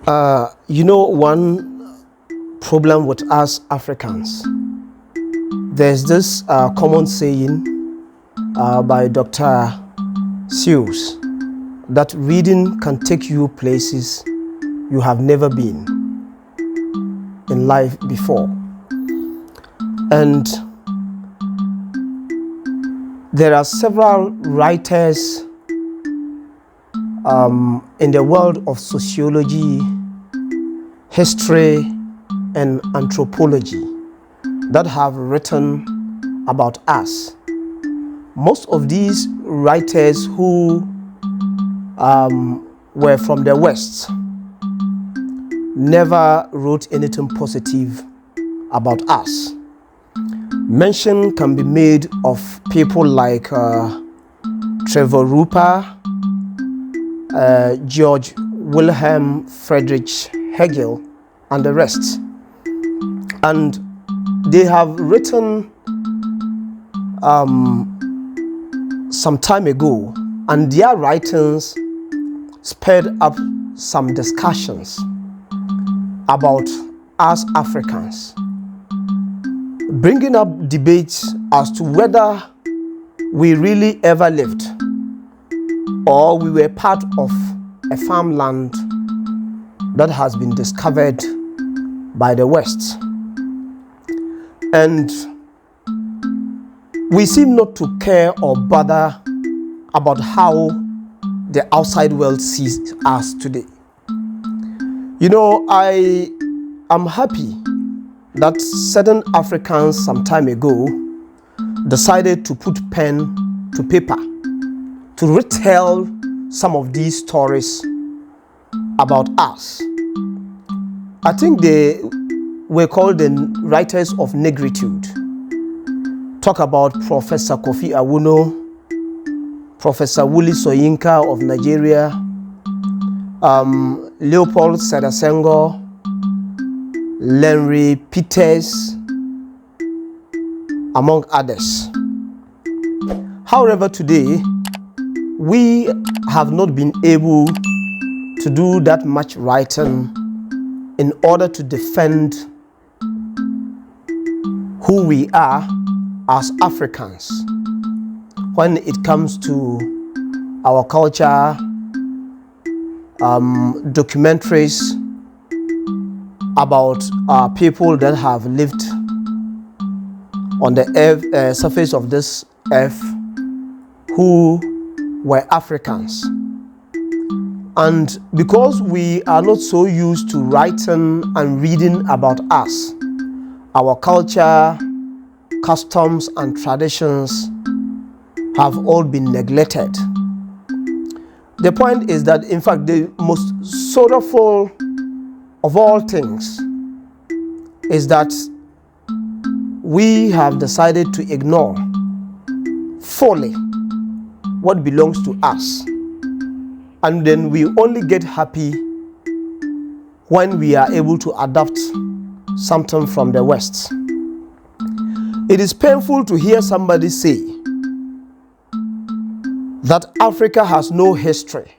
One problem with us Africans, there's this common saying by Dr. Seuss that reading can take you places you have never been in life before. And there are several writers in the world of sociology, history, and anthropology that have written about us. Most of these writers who were from the West never wrote anything positive about us. Mention can be made of people like Trevor Ruper, George Wilhelm, Friedrich Hegel, and the rest. And they have written some time ago, and their writings spurred up some discussions about us Africans, bringing up debates as to whether we really ever lived or we were part of a farmland that has been discovered by the West. And we seem not to care or bother about how the outside world sees us today. I am happy that certain Africans some time ago decided to put pen to paper to retell some of these stories about us. I think they were called the writers of negritude. Talk about Professor Kofi Awoonor, Professor Wole Soyinka of Nigeria, Leopold Sedar Senghor, Lenrie Peters, among others. However, today, we have not been able to do that much writing in order to defend who we are as Africans when it comes to our culture, documentaries about people that have lived on the earth, surface of this earth who were Africans. And because we are not so used to writing and reading about us, our culture, customs, and traditions have all been neglected. The point is that, in fact, the most sorrowful of all things is that we have decided to ignore fully what belongs to us, and then we only get happy when we are able to adopt something from the West. It is painful to hear somebody say that Africa has no history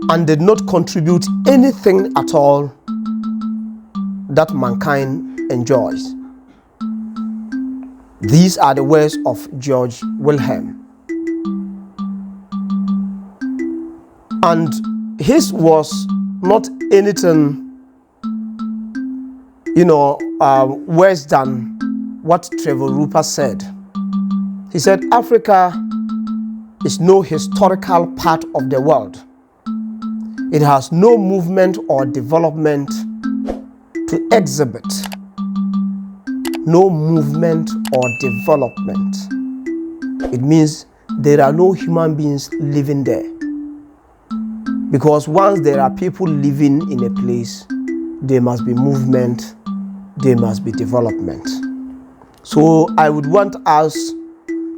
and did not contribute anything at all that mankind enjoys. These are the words of George Wilhelm. And his was not anything, worse than what Trevor Ruper said. He said, Africa is no historical part of the world. It has no movement or development to exhibit. No movement or development. It means there are no human beings living there. Because once there are people living in a place, there must be movement, there must be development. So I would want us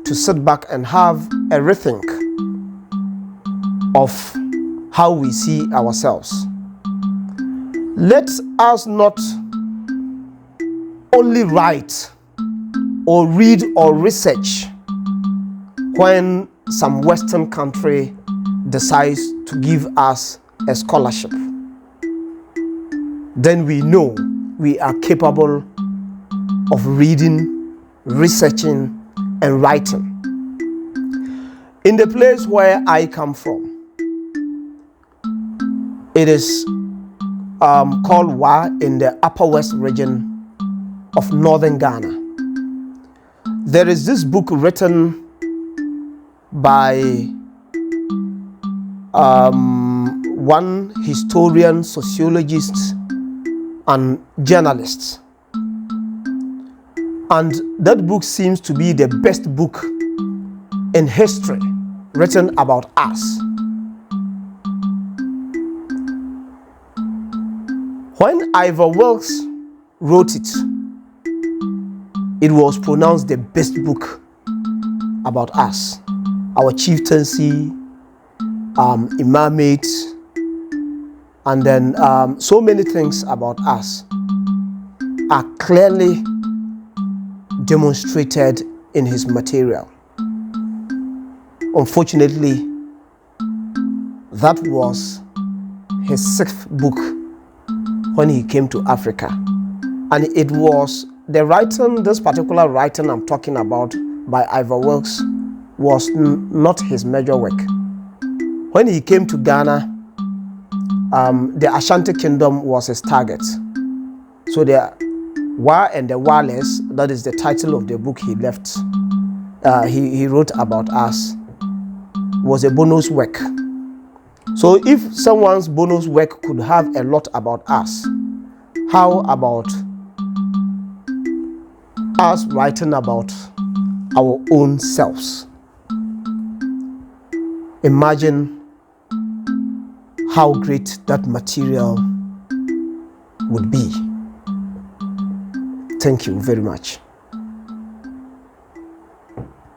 to sit back and have a rethink of how we see ourselves. Let us not only write or read or research when some Western country decides to give us a scholarship then we know we are capable of reading, researching, and writing. In the place where I come from, it is called Wa in the Upper West region of northern Ghana. There is this book written by one historian, sociologist, and journalist. And that book seems to be the best book in history written about us. When Ivor Wilkes wrote it, it was pronounced the best book about us, our chieftaincy, imamate, and then so many things about us are clearly demonstrated in his material. Unfortunately, that was his 6th book when he came to Africa. And it was the writing, this particular writing I'm talking about by Ivor Wilkes, was not his major work. When he came to Ghana, the Ashanti Kingdom was his target. So the Wa and the Wales, that is the title of the book he left, he wrote about us, was a bonus work. So if someone's bonus work could have a lot about us, how about us writing about our own selves? Imagine how great that material would be. Thank you very much.